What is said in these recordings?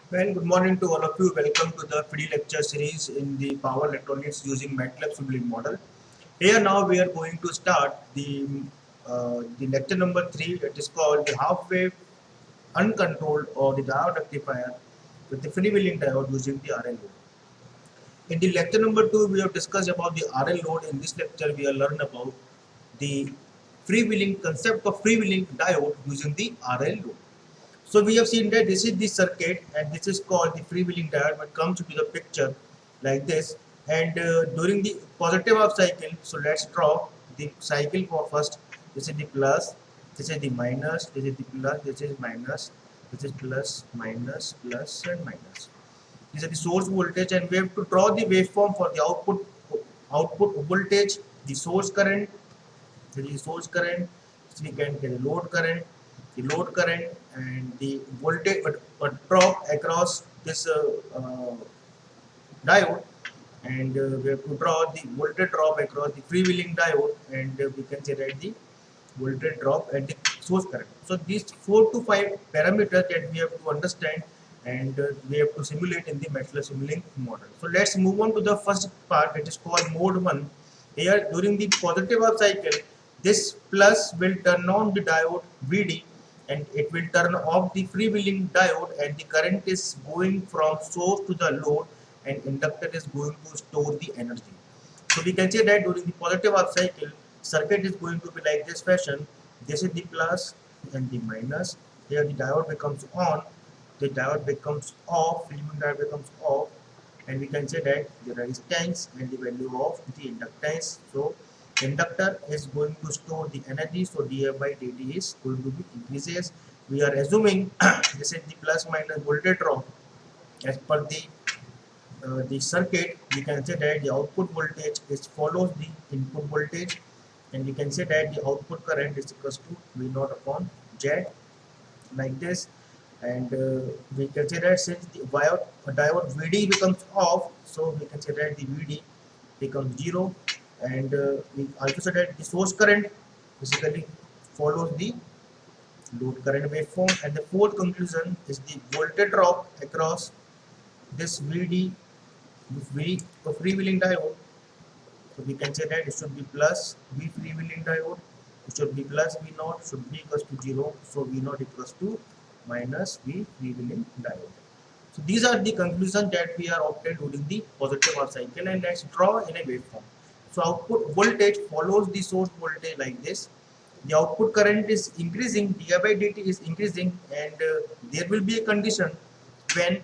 Well, good morning to all of you. Welcome to the free lecture series in the power electronics using MATLAB Simulink model. Here now we are going to start the lecture number 3. It is called the half wave uncontrolled or the diode rectifier with the freewheeling diode using the RL load. In the lecture number 2, we have discussed about the RL load. In this lecture, we have learned about the freewheeling concept of freewheeling diode using the RL load. So we have seen that this is the circuit and this is called the freewheeling diode, but comes to the picture like this. And during the positive half cycle, so let's draw the cycle for first. This is the plus, this is the minus, this is the plus, this is minus, this is plus, minus, plus and minus. These are the source voltage, and we have to draw the waveform for the output voltage, the source current, the source current, so we can get the load current, and the voltage drop across this diode, and we have to draw the voltage drop across the freewheeling diode, and we can say that the voltage drop and the source current. So these 4 to 5 parameters that we have to understand, and we have to simulate in the MATLAB Simulink model. So let's move on to the first part, that is called mode 1. Here during the positive half cycle, this plus will turn on the diode VD, and it will turn off the freewheeling diode, and the current is going from source to the load, and inductor is going to store the energy. So we can say that during the positive half cycle, circuit is going to be like this fashion. This is the plus and the minus. Here the diode becomes on, the diode becomes off, freewheeling diode becomes off, and we can say that the resistance and the value of the inductance. So inductor is going to store the energy, so dI by dt is going to be increases. We are assuming this is the plus minus voltage drop as per the circuit. We can say that the output voltage is follows the input voltage, and we can say that the output current is equals to V naught upon Z, like this. And we can say that since the diode VD becomes off, so we can say that the VD becomes 0, and we also said that the source current basically follows the load current waveform. And the fourth conclusion is the voltage drop across this VD, V freewheeling diode. So we can say that it should be plus V freewheeling diode, it should be plus V naught, should be equals to 0, so V naught equals to minus V freewheeling diode. So these are the conclusions that we are obtained during the positive half cycle, and let's draw in a waveform. So output voltage follows the source voltage like this. The output current is increasing, dI by dt is increasing, and there will be a condition when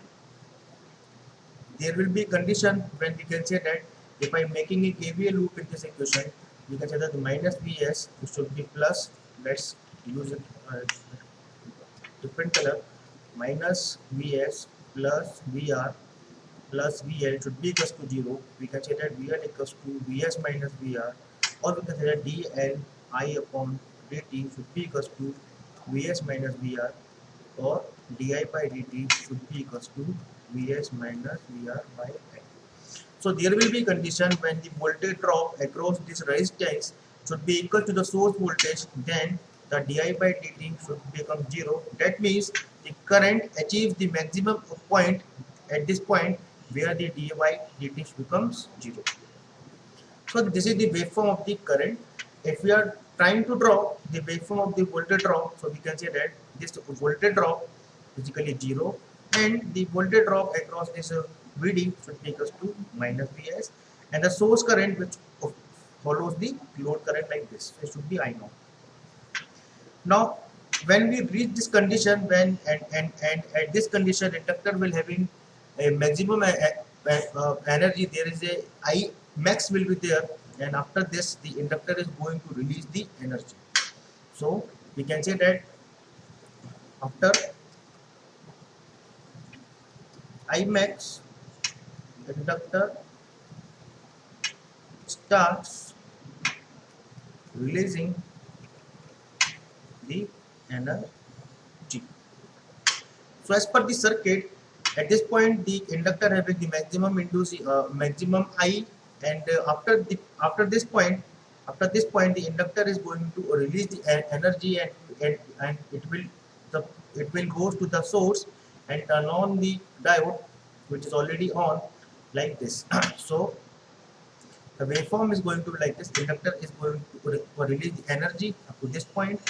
we can say that if I am making a KVL loop in this equation, we can say that the minus Vs should be plus, let's use it different color, minus Vs plus Vr plus Vl should be equals to 0. We can say that Vl equals to Vs minus Vr, or we can say that dl I upon dt should be equals to Vs minus Vr, or di by dt should be equals to Vs minus Vr by I. So there will be condition when the voltage drop across this resistance should be equal to the source voltage, then the di by dt should become 0. That means the current achieves the maximum point at this point where the di by dt becomes 0. So this is the waveform of the current. If we are trying to draw the waveform of the voltage drop, so we can say that this voltage drop is basically 0, and the voltage drop across this VD should be equals to minus Vs, and the source current which follows the load current like this, so it should be I naught. Now when we reach this condition, when and at this condition inductor will having a maximum energy, there is a I max will be there, and after this the inductor is going to release the energy. So we can say that after I max, inductor starts releasing the energy. So as per the circuit, at this point the inductor having the maximum maximum I, and after this point the inductor is going to release the energy, and it will goes to the source, and turn on the diode which is already on like this. So the waveform is going to be like this. Inductor is going to release the energy up to this point.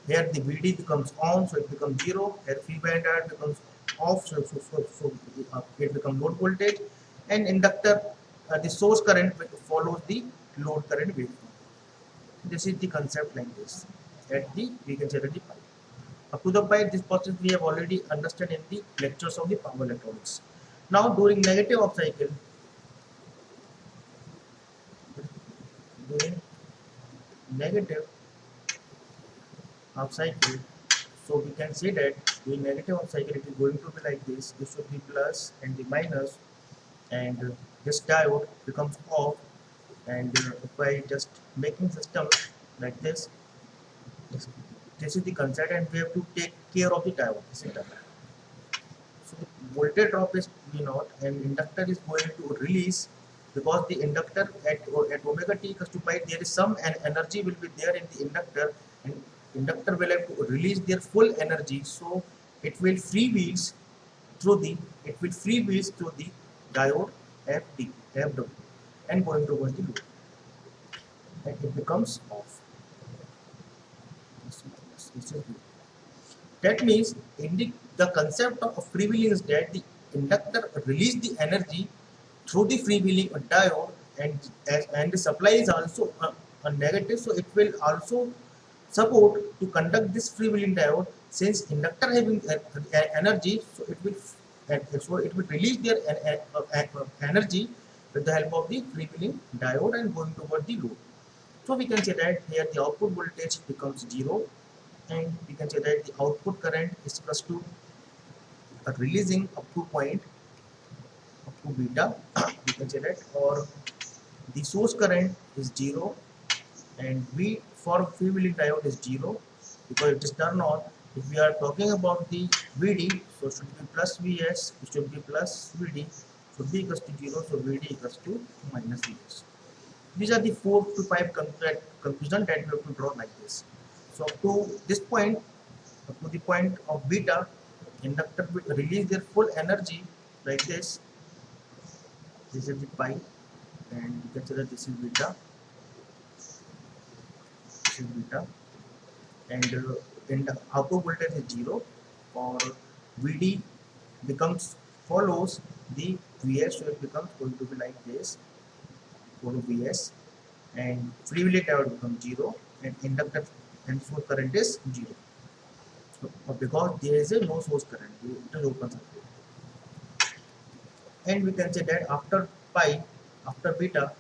Here the VD becomes on, so it becomes 0. Here free band diode becomes off, so it becomes load voltage. And inductor, the source current follows the load current waveform. This is the concept like this. At the, we can say that the pi. Up to the pi, this process we have already understood in the lectures of the power electronics. Now during negative off cycle, during negative off cycle, so we can say that during negative off cycle it is going to be like this. This should be plus and the minus, and this diode becomes off. And by just making system like this, this is the concept, and we have to take care of the diode. This is the So the voltage drop is V naught, and inductor is going to release, because the inductor at omega t equals to pi, there is some energy will be there in the inductor, and inductor will have to release their full energy, so it will free wheels through the diode FW, and going towards the loop, and it becomes off. This is loop. That means the concept of freewheeling is that the inductor release the energy through the freewheeling diode, and the supply is also a negative, so it will also support to conduct this freewheeling diode. Since inductor having energy, so it will release their energy with the help of the freewheeling diode and going toward the load. So we can say that here the output voltage becomes 0, and we can say that the output current is equals to releasing up to point, up to beta. We can say that, or the source current is 0, and V for freewheeling diode is 0 because it is turned on. If we are talking about the VD, so should be plus Vs, it should be plus VD, should be equals to 0, so VD equals to minus Vs. These are the 4 to 5 conclusion that we have to draw like this. So up to this point, up to the point of beta, inductor will release their full energy like this. This is the pi, and you can say that this is beta, and the output voltage is 0, or VD becomes follows the Vs, so it becomes going to be like this, go to Vs, and freewheeling diode becomes 0, and inductor and source current is 0. So, because there is a no source current, it is open circuit. And we can say that after pi, after beta,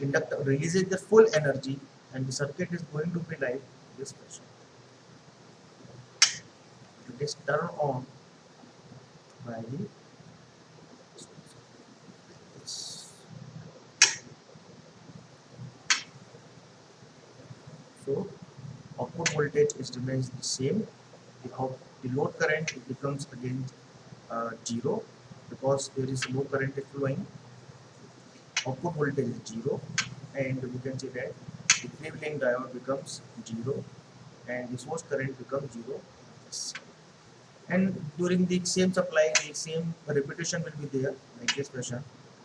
inductor releases the full energy, and the circuit is going to be like this fashion. It is turned on by the so output voltage is remains the same. The load current becomes again 0 because there is no current flowing. Output voltage is 0, and we can say that the freewheeling diode becomes 0, and the source current becomes 0. Yes. And during the same supply, the same repetition will be there like this fashion.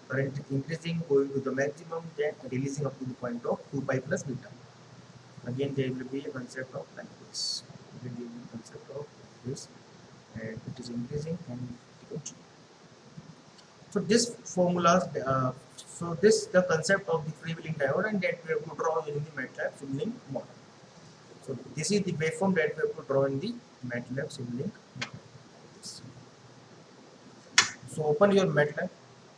Current increasing, going to the maximum, then releasing up to the point of 2 pi plus beta. Again, there will be a concept of like this. Again, there will be a concept of this, and it is increasing and it becomes 0. So this formulas, so this the concept of the freewheeling diode, and that we have to draw in the MATLAB Simulink model. So this is the waveform that we have to draw in the MATLAB Simulink model. So open your MATLAB.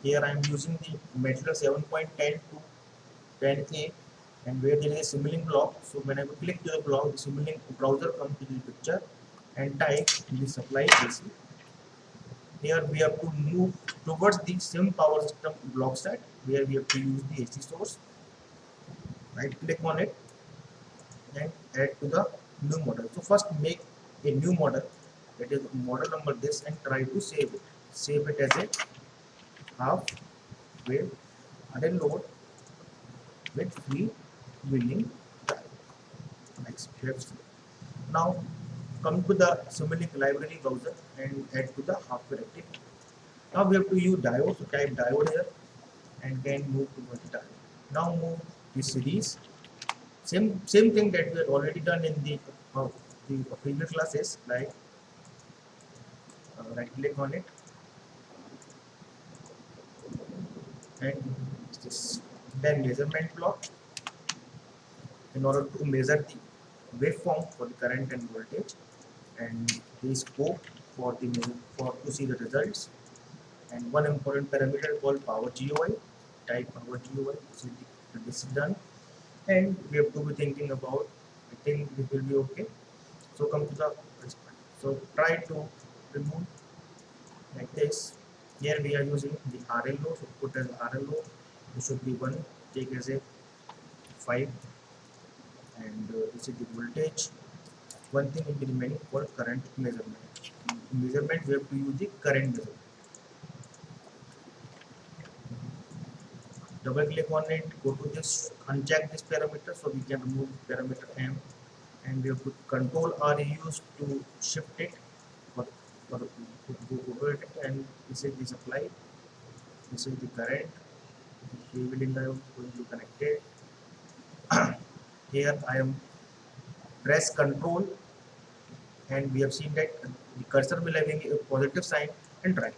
Here I am using the MATLAB 7.10 to 10a, and where there is a Simulink block. So when I click the block, the Simulink browser comes to the picture and type the supply AC. Here we have to move towards the sim power system block set, where we have to use the AC source. Right click on it and add to the new model. So first make a new model, that is model number this, and try to save it. Save it as a half wave array load with freewheeling diode. Next, now come to the Simulink library browser and add to the hardware activity. Now we have to use diode, so type diode here and then move towards the diode. Now move the series. Same thing that we had already done in the previous classes, like right click on it and this then measurement block in order to measure the waveform for the current and voltage, and the scope for the for to see the results, and one important parameter called power GUI. Type power GUI, so this is done, and we have to be thinking about, I think it will be okay. So come to the first part. So try to remove like this. Here we are using the RLO, so put as RLO. This should be 1, take as a 5, and this is the voltage. One thing will be remaining for current measurement. In measurement, we have to use the current measurement. Double click on it, go to this, uncheck this parameter, so we can remove parameter M, and we have to control R used to shift it for go over it, and this is the supply, this is the current, the freewheeling diode going to connect it. Here I am press control, and we have seen that the cursor will having a positive sign and drag,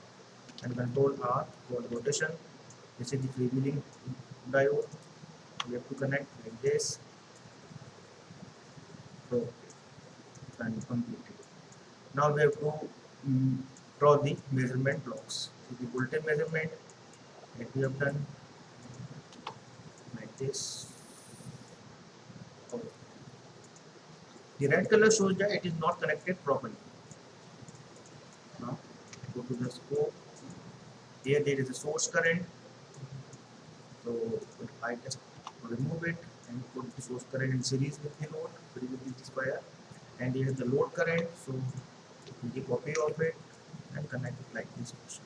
and control R for rotation. This is the freewheeling diode. We have to connect like this. So and completed. Now we have to draw the measurement blocks. So the voltage measurement that we have done like this. So the red color shows that it is not connected properly. Now go to the scope. Here there is a source current. So I just remove it and put the source current in series with the load, with this wire. And here is the load current. So take a copy of it and connect it like this. So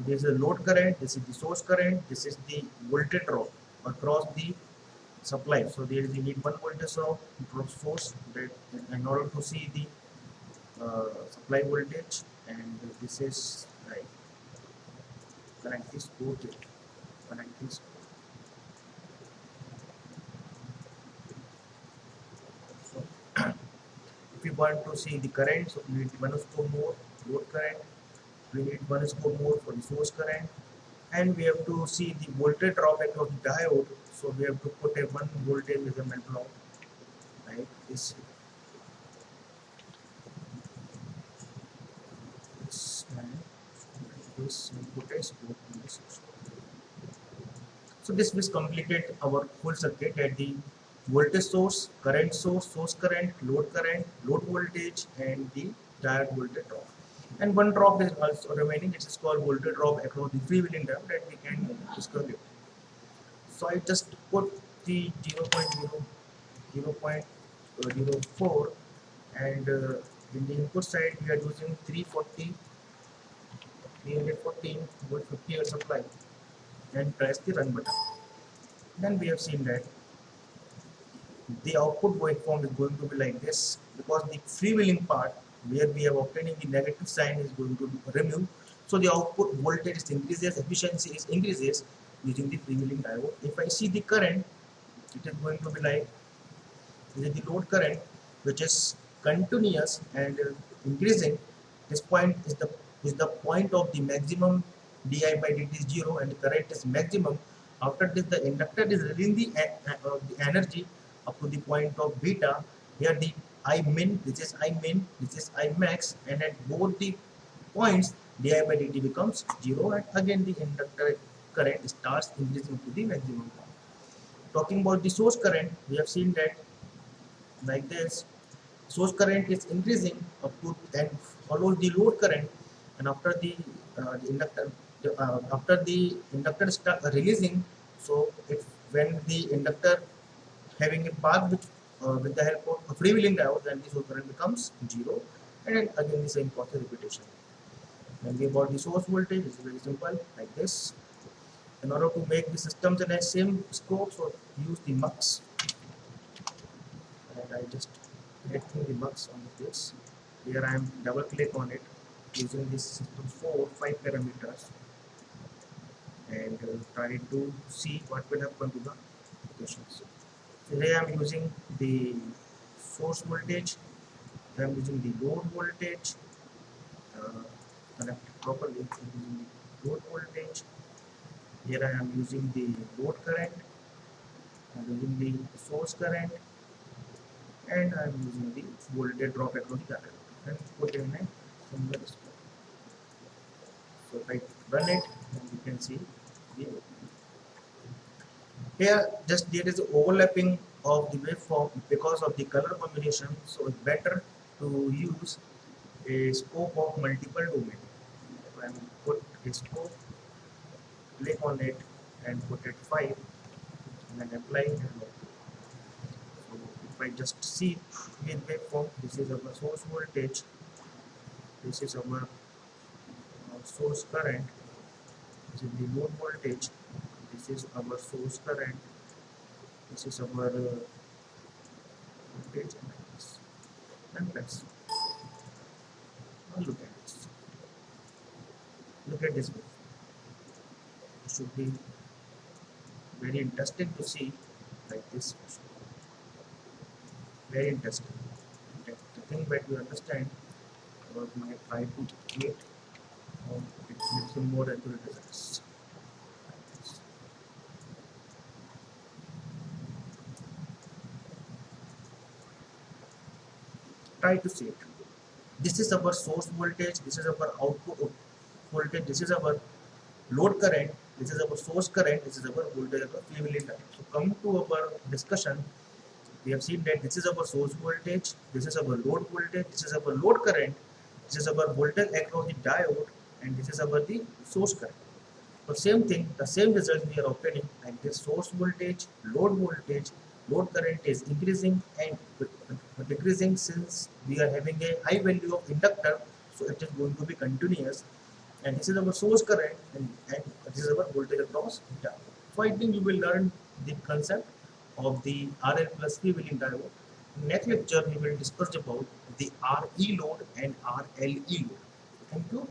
this is the load current, this is the source current, this is the voltage drop across the supply. So there is you need 1 voltage drop source that in order to see the supply voltage, and this is like connect this both it, connect this. So if you want to see the current, so you need 1 score more load current, we need 1 score more for the source current, and we have to see the voltage drop across the diode. So we have to put a 1 voltage measurement block like this. And this put a scope on this. So this was completed our full circuit at the voltage source, current source, source current, load voltage, and the diode voltage drop. And one drop is also remaining, which is called voltage drop across the freewheeling diode that we can discuss it. So I just put the 0.04, and in the input side we are using 314 volt 50 Hz supply, and press the run button. Then we have seen that the output waveform is going to be like this, because the freewheeling part where we have obtaining the negative sign is going to be removed. So the output voltage increases, efficiency is increases using the freewheeling diode. If I see the current, it is going to be like this is the load current, which is continuous and increasing. This point is the point of the maximum di by dt is 0, and the current is maximum. After this, the inductor is releasing the energy up to the point of beta. Here the I min, this is I min, this is I max, and at both the points di by dt becomes 0, and again the inductor current starts increasing to the maximum. Talking about the source current, we have seen that like this, source current is increasing up to and follows the load current, and after the inductor after the inductor start releasing, so if when the inductor having a path with the help of a freewheeling diode, then the source current becomes 0, and then again the same process repetition. When we about the source voltage, it's very simple like this. In order to make the systems in the same scope, so use the mux, and I just correcting the bugs on this. Here I am double click on it using this system 5 parameters and try to see what will happen to the applications. So here I am using the source voltage, I am using the load voltage, connected properly using the load voltage. Here I am using the load current, I am using the source current, and I am using the voltage drop across the current and put in a single display. So if I run it, then you can see the here just there is overlapping of the waveform because of the color combination. So it's better to use a scope of multiple domain. So I will put a scope, click on it and put it 5 and then apply and OK. So if I just see in waveform, this is our source voltage, this is our source current, this is the load voltage, this is our source current, this is our voltage, and this. And let's look at this. Look at this wave. It should be very interesting to see like this. Very interesting. The thing that you understand about my try to create it gives you more accurate results. Try to see it. This is our source voltage, this is our output voltage, this is our load current, this is our source current, this is our voltage of the freewheeling current. So come to our discussion, we have seen that this is our source voltage, this is our load voltage, this is our load current, this is our voltage across the diode, and this is our the source current. So same thing, the same result we are obtaining, like this source voltage, load current is increasing and decreasing since we are having a high value of inductor, so it is going to be continuous. And this is our source current and this is our voltage across diode. So I think you will learn the concept of the RL plus freewheeling diode. Next lecture we will discuss about the RE load and RLE load. Thank you.